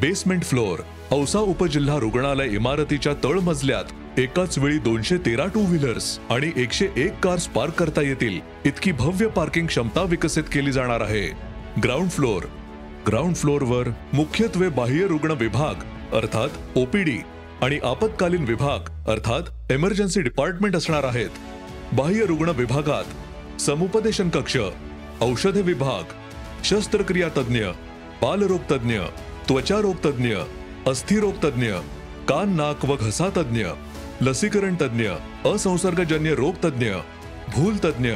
Basement floor Ausa उपजिल्हा रुग्णालय इमारतीच्या तळमजल्यात एकाच वेळी 213 टू व्हीलर्स आणि 101 कार्स पार्क करता येतील इतकी भव्य पार्किंग क्षमता विकसित केली जाणार आहे। ग्राउंड फ्लोअरवर मुख्यत्वे बाह्य रुग्ण विभाग अर्थात ओपीडी आणि आपत्कालीन विभाग अर्थात इमर्जन्सी डिपार्टमेंट असणार आहेत। बाह्य रुग्ण विभागात समुपदेशन कक्ष, औषध विभाग, शस्त्रक्रिया तज्ञ, बालरोग तज्ञ, त्वचारोग तज्ञ, अस्थिरोग तज्ञ, कान नाक व घसा तज्ञ, लसीकरण तज्ञ, असंसर्गजन्य रोग तज्ञ, भूल तज्ञ,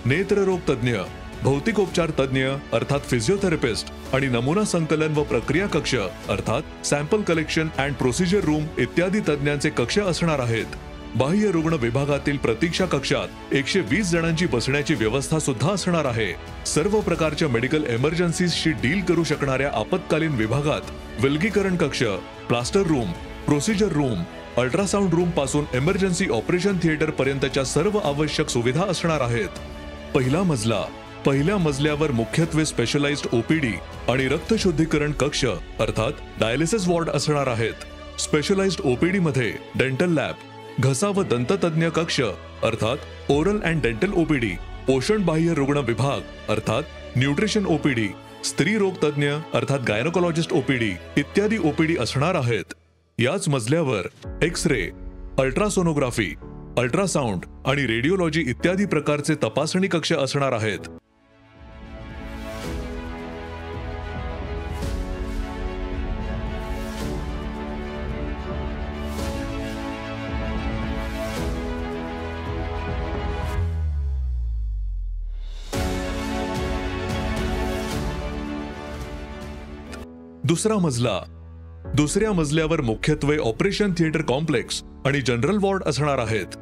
नेत्ररोग तज्ञ, भौतिकोपचार तज्ञ अर्थात फिजिओथेरपिस्ट आणि नमुना संकलन व प्रक्रिया कक्ष अर्थात sample collection and procedure room इत्यादी तज्ञांचे कक्ष असणार आहेत। बाह्य रुग्ण विभागातील प्रतीक्षा कक्षात 120 जणांची बसण्याची व्यवस्था सुद्धा असणार आहे। सर्व प्रकारच्या मेडिकल इमर्जन्सीजशी डील करू शकणाऱ्या आपत्कालीन विभागात विलगीकरण कक्ष, plaster room, procedure room, ultrasound room पासून इमर्जन्सी ऑपरेशन थिएटर पर्यंतच्या सर्व आवश्यक सुविधा असणार आहेत। पहिल्या मजल्यावर मुख्यत्वे स्पेशलाइज्ड ओपीडी आणि रक्त शुद्धीकरण कक्ष अर्थात डायलिसिस वॉर्ड असणार आहेत। स्पेशलाइज्ड ओपीडी मध्ये डेंटल लॅब, घसा व दंत तज्ञ कक्ष अर्थात ओरल अँड डेंटल ओपीडी, पोषण बाह्य रुग्ण विभाग अर्थात न्यूट्रिशन ओपीडी, स्त्री रोग तज्ञ अर्थात गायनोकॉलॉजिस्ट ओपीडी इत्यादी ओपीडी असणार आहेत। याच मजल्यावर एक्स-रे, अल्ट्रासोनोग्राफी, अल्ट्रासाउंड आणि रेडिओलॉजी इत्यादी प्रकारचे तपासणी कक्ष असणार आहेत। दुसऱ्या मजल्यावर मुख्यत्वे ऑपरेशन थिएटर कॉम्प्लेक्स आणि जनरल वॉर्ड असणार आहेत।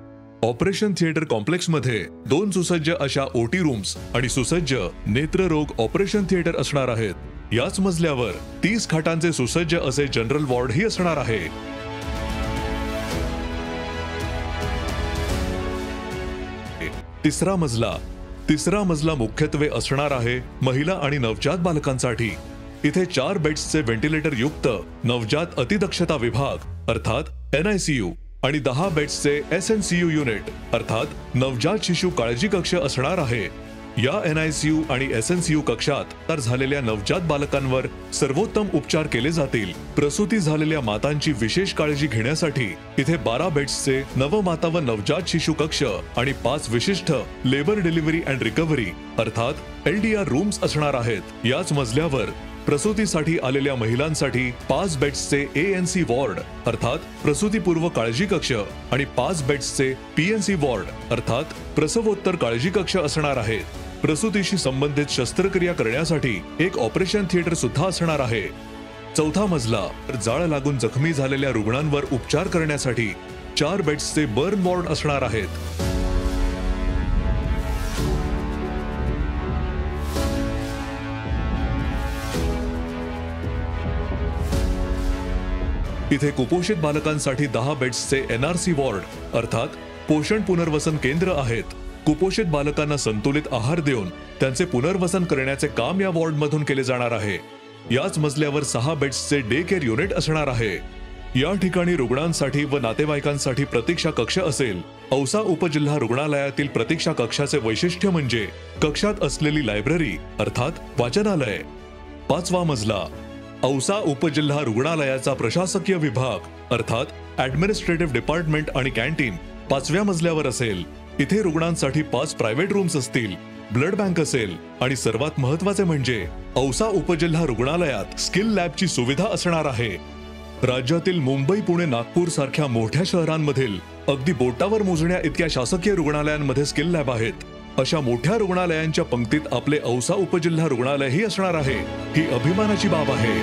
ऑपरेशन थिएटर कॉम्प्लेक्स मध्ये 2 सुसज्ज अशा ओटी रूम्स आणि सुसज्ज नेत्ररोग ऑपरेशन थिएटर असणार आहेत। याच मजल्यावर 30 खाटांचे सुसज्ज असे जनरल वॉर्ड ही असणार आहे। तिसरा मजला मुख्यत्वे असणार आहे महिला आणि नवजात बालकांसाठी। इथे 4 बेड्सचे व्हेंटिलेटर युक्त नवजात अतिदक्षता विभाग अर्थात NICU आणि 10 बेड्सचे SNCU युनिट अर्थात नवजात शिशु काळजी कक्ष असणार आहे। या NICU आणि SNCU कक्षात तर झालेल्या नवजात बालकांवर सर्वोत्तम उपचार केले जातील। प्रसूती झालेल्या मातांची विशेष काळजी घेण्यासाठी इथे 12 बेड्सचे नवमाता व नवजात शिशु कक्ष आणि 5 विशिष्ट लेबर डिलिव्हरी अँड रिकव्हरी अर्थात LDR रूम्स असणार आहेत। याच मजल्यावर प्रसूतीसाठी आलेल्या महिलांसाठी 5 बेड्सचे ANC वॉर्ड अर्थात प्रसूतीपूर्व काळजी कक्ष आणि 5 बेड्सचे PNC वॉर्ड अर्थात प्रसवोत्तर काळजी कक्ष असणार आहेत। प्रसूतीशी संबंधित शस्त्रक्रिया करण्यासाठी एक ऑपरेशन थिएटर सुद्धा असणार आहे। चौथा मजला जाळ लागून जखमी झालेल्या रुग्णांवर उपचार करण्यासाठी 4 बेड्सचे बर्न वॉर्ड असणार आहेत। इथे कुपोषित बालकांसाठी 10 बेड्सचे NRC वॉर्ड अर्थात पोषण पुनर्वसन केंद्र आहेत। कुपोषित बालकांना संतुलित आहार देऊन त्यांचे पुनर्वसन करण्याचे काम या वॉर्ड मधून केले जाणार आहे। याच मजल्यावर 6 बेड्सचे डे केअर युनिट असणार आहे। या ठिकाणी रुग्णांसाठी व नातेवाईकांसाठी प्रतीक्षा कक्ष असेल। औसा उपजिल्हा रुग्णालयातील प्रतीक्षा कक्षाचे वैशिष्ट्य म्हणजे कक्षात असलेली लायब्ररी अर्थात वाचनालय। 5वा मजला औसा उपजिल्हा रुग्णालयाचा प्रशासकीय विभाग अर्थात ऍडमिनिस्ट्रेटिव्ह डिपार्टमेंट आणि कॅन्टीन 5व्या मजल्यावर असेल। इथे रुग्णांसाठी 5 प्रायव्हेट रूम्स असतील, ब्लड बँक असेल आणि सर्वात महत्त्वाचे म्हणजे औसा उपजिल्हा रुग्णालयात स्किल लॅबची सुविधा असणार आहे। राज्यातील मुंबई, पुणे, नागपूर सारख्या मोठ्या शहरांमधील अगदी बोटावर मोजण्या इतक्या शासकीय रुग्णालयांमध्ये स्किल लॅब आहेत। अशा मोठ्या रुग्णालयांच्या पंक्तीत आपले औसा उपजिल्हा रुग्णालय ही असणार आहे। ही अभिमानाची बाब आहे।